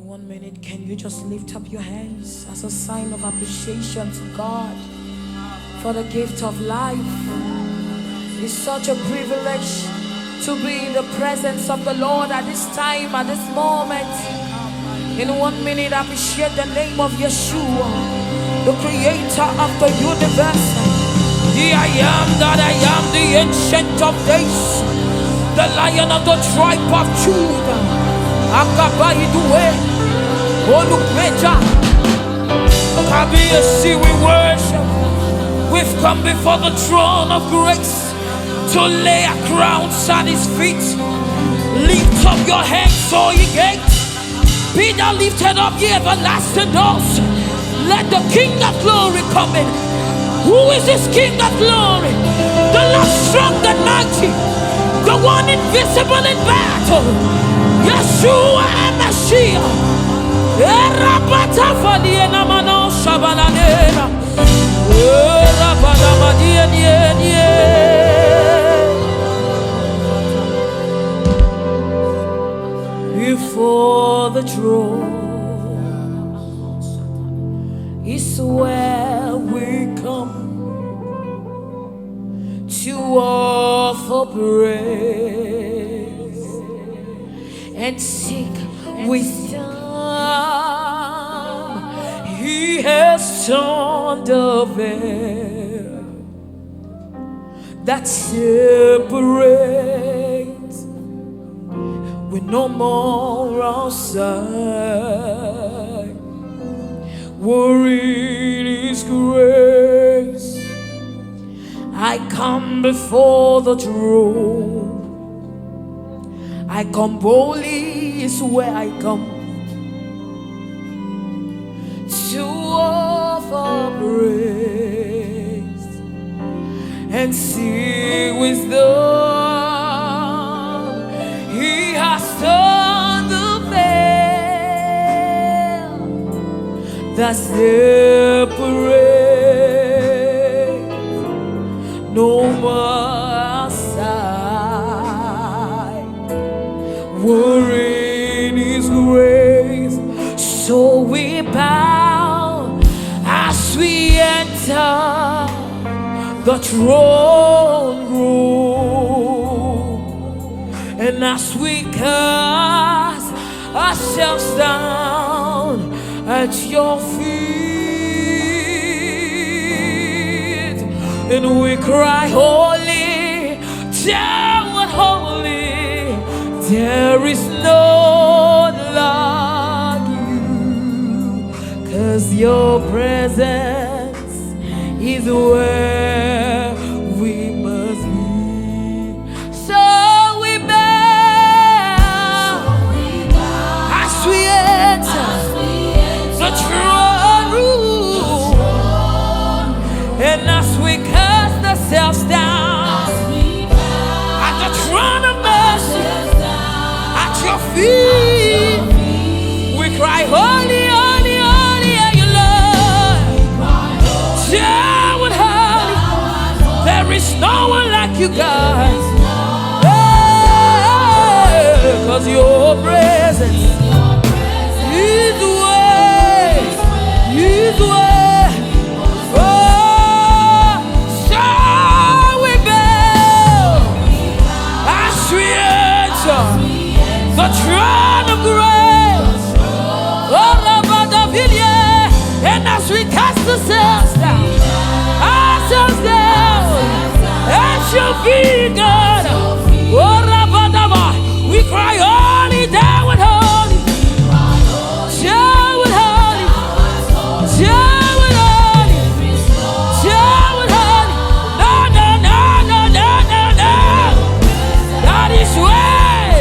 1 minute, can you just lift up your hands as a sign of appreciation to God for the gift of life? It's such a privilege to be in the presence of the Lord at this time, at this moment. In 1 minute, appreciate the name of Yeshua, the creator of the universe. The I am that I am, the ancient of days, the lion of the tribe of Judah. Akabaidue, Olupeja, Kabiyesi, we worship. We've come before the throne of grace to lay our crowns at His feet. Lift up your hands, O ye gates. Be thou lifted up, ye everlasting doors. Let the King of glory come in. Who is this King of glory? The Lord strong and mighty, the one invisible in battle, Yeshua HaMashiach. Before the throne is where we come to offer praise and seek wisdom. He has torn the veil that separates. We're no more outside. We're in His grace. I come before the throne. I come boldly is where I come to offer praise and see wisdom. He has torn the veil that separates. No more outside. We're in His grace. So we bow as we enter the throne room, and as we cast ourselves down at your feet, and we cry, holy, thou art holy, there is none like you, 'cause your presence is where we must be. So we bow as we enter the throne room, and as we cast ourselves down at the throne of mercy, at your feet, we cry, holy, holy, holy are you, Lord. Thou art holy. There is no one like you, God. 'Cause your presence is way, is way. Oh, so we bow as we enter the throne of grace. Oh, and as we cast ourselves down at your feet, God. Oh, we cry, holy, thou art holy. Thou art holy. Thou art holy. Thou art holy. No, no, no, no, no, no, no. That is way.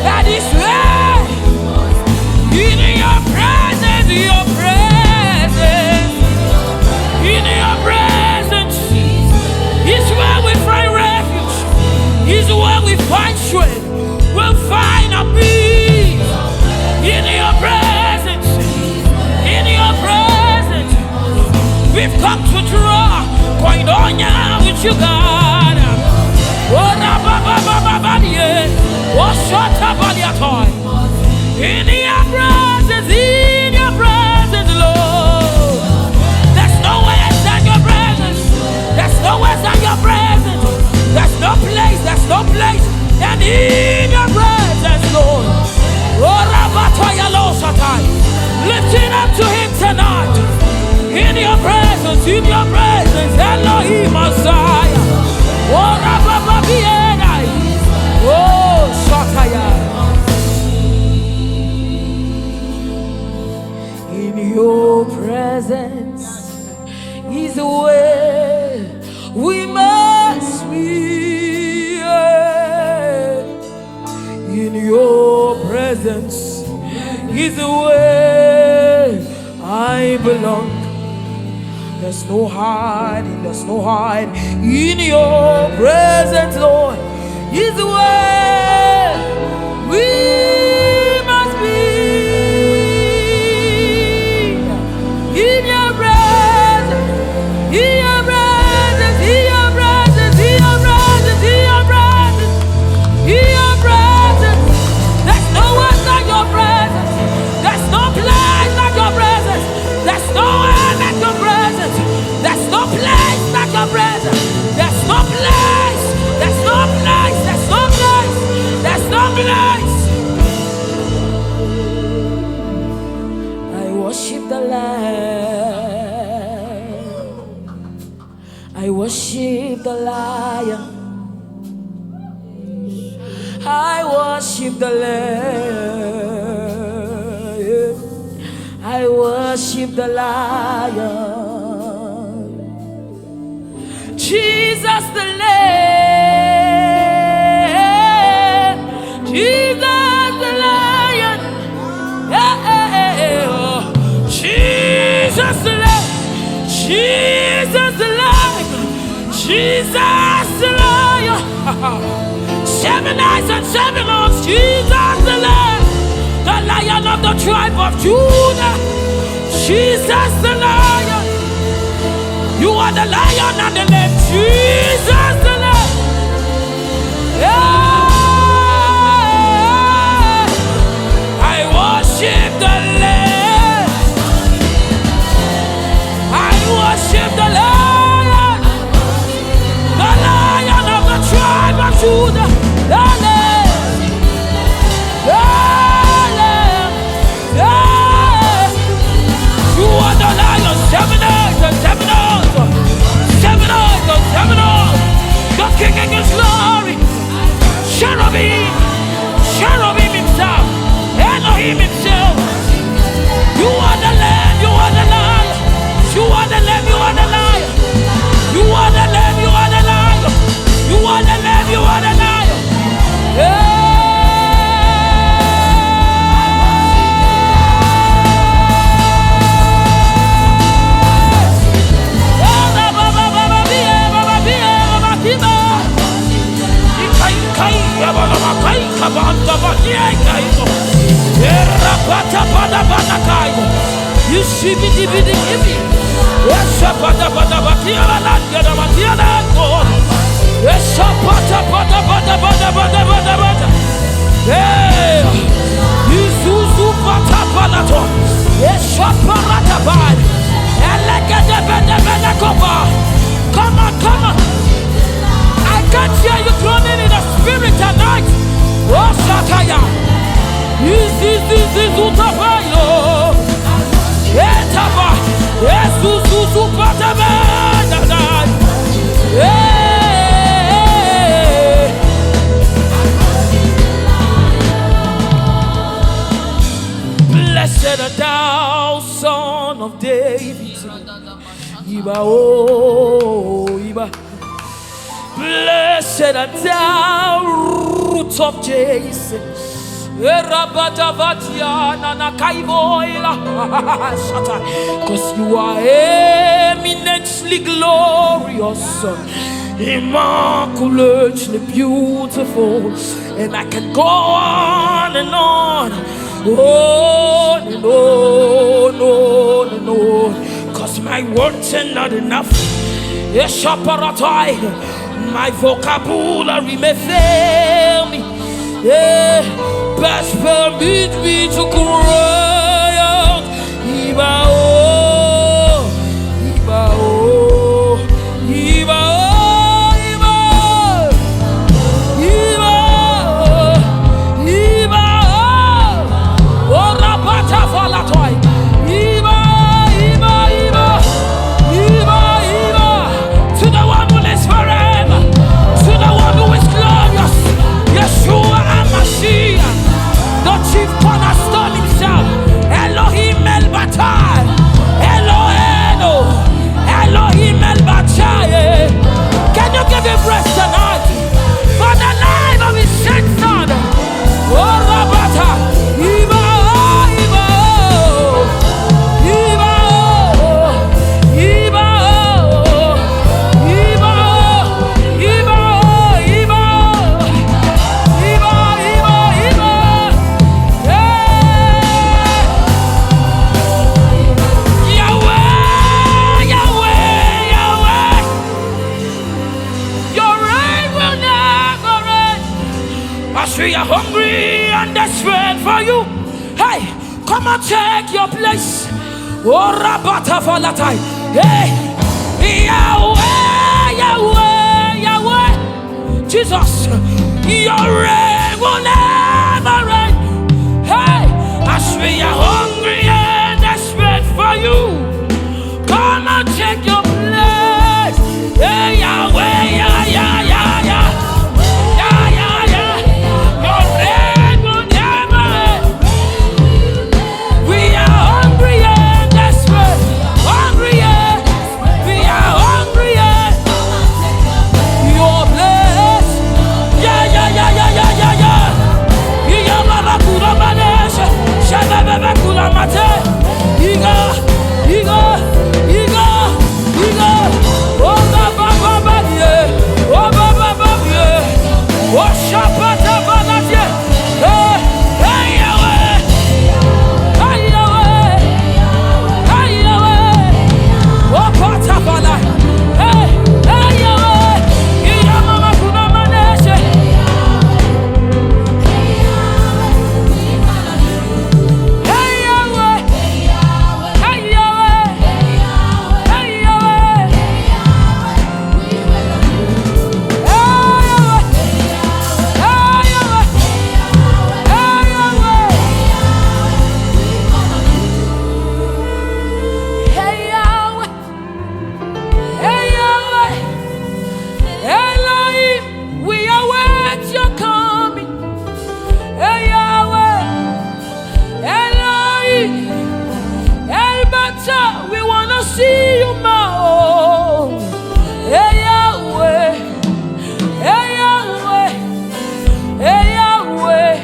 That is way. In your presence, your presence. In your presence is where we find refuge. Is where we find strength. We'll find a peace. In your presence. In your presence. We've come to draw. Koinonia with you, God. Oh, in your presence. place and in your presence, Lord. Lifting up to him tonight. In your presence, Elohim Messiah. Oh, Shataya. In your presence is where we must be. In your presence is where I belong. There's no hiding, there's no hiding. In your presence, Lord, is where we must be. In your presence, in your presence, in your presence, in your presence, in your presence, in your presence. There's no one like your presence. There's no place like your presence. There's nowhere like your presence. There's no place like your presence. There's no place. There's no place. There's no place. There's no place. I worship the Lamb. I worship the Lion. I worship the Lamb. I worship the Lion. Jesus the Lamb. Jesus the Lion. Jesus the Lamb. Jesus the Lion. Jesus the Lion. 7 eyes and 7 arms, Jesus the Lamb, the Lion of the tribe of Judah. Jesus the Lion, you are the Lion and the Lamb. Jesus the Lamb, yeah. I worship the Lamb. I worship the Lion, the Lion of the tribe of Judah. The Lamb, the Lamb, yeah. You are the Lion, 7 eyes and 7 arms, 7 eyes and 7 arms. The King in His glory, Cherubim, Cherubim himself, Elohim himself. You are the Lamb, you are the Lion, you are the Lamb, you are the Lion, you are the Lamb, you are the Lion, you are the Lamb, you are the Lion. Yeah. Come on, come on. I can't hear you groaning in the spirit tonight. Oh, Shataya. This is Utabayo. Etaba. Jesus Upataba. Blessed art thou, Son of David. Iba, oh, Iba. Blessed art thou, root of Jesse. Because you are eminently glorious, immaculately beautiful, and I can go on and on, on and on, on and on, because my words are not enough. My vocabulary may fail me. Yeah, best permit me to cry out. Iba oh, Iba oh, Iba oh, Iba, Iba. we are hungry and desperate for you. Hey, come and take your place. Oh, Rabata Falatai. Hey, Yahweh, Yahweh, Yahweh. Jesus, your reign will never end. Hey, as we are hungry and desperate for you, come and take your place. Hey, Yahweh, yeah, yeah, yeah, yeah. Yeah, yeah, yeah. Your reign will never end. We are hungry and desperate. Hungry and we are hungry and your place. Yeah, yeah, yeah, yeah, yeah, yeah, yeah. Yamama kula manesha, shababa kula mate. Iga, iga, iga, iga. Oh baba baba yeah, oh baba baba yeah, oh shapata baba yeah. Hey, hey Yahweh, hey Yahweh, hey Yahweh. Oh pata baba, hey, hey Yahweh. Yamama kula manesha. We wanna see you more. Hey Yahweh, hey Yahweh, hey Yahweh.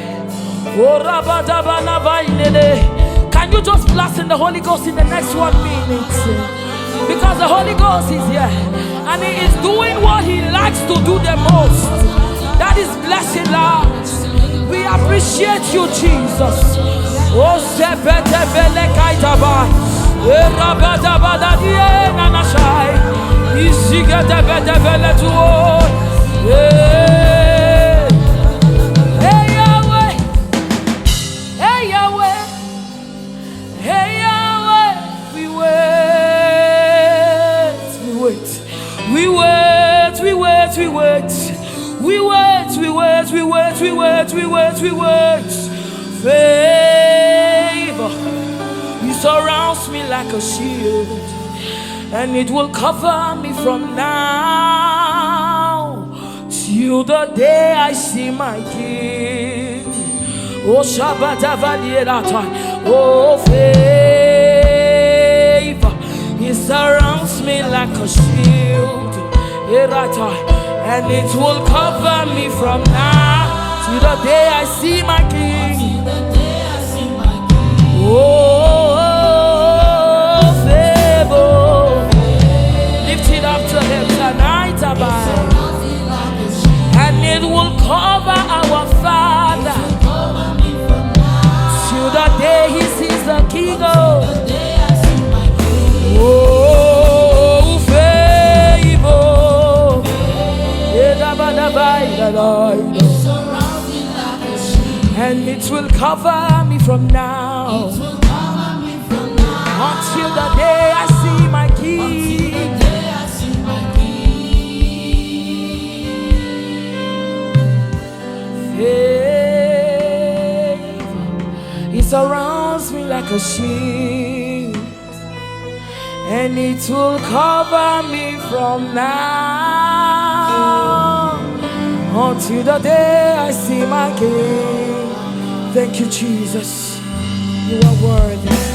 Oh Rabadabana Vainede. Can you just blast in the Holy Ghost in the next 1 minute? Because the Holy Ghost is here and He is doing what He likes to do the most. That is blessing lives. We appreciate you, Jesus. Oh Sepete Vele Kaitaba. Rabadabada die nanashai. Isigete bete vele tuo. Hey Yahweh, hey Yahweh, hey Yahweh. We wait, we wait, we wait, we wait, we wait, we wait, we wait, we wait, we wait, we wait, we wait. Favor. He surrounds me like a shield, and it will cover me from now till the day I see my King. Oh Shabbat oh favor, He surrounds me like a shield, and it will cover me from now till the day I see my King. Oh, favor, lift it up to Him tonight, abide, and it will cover our Father till the day He sees the King. Oh, favor, and it will cover me from now until the day I see my King. Favor, He surrounds me like a shield, and it will cover me from now until the day I see my King. Thank you, Jesus. You are worthy.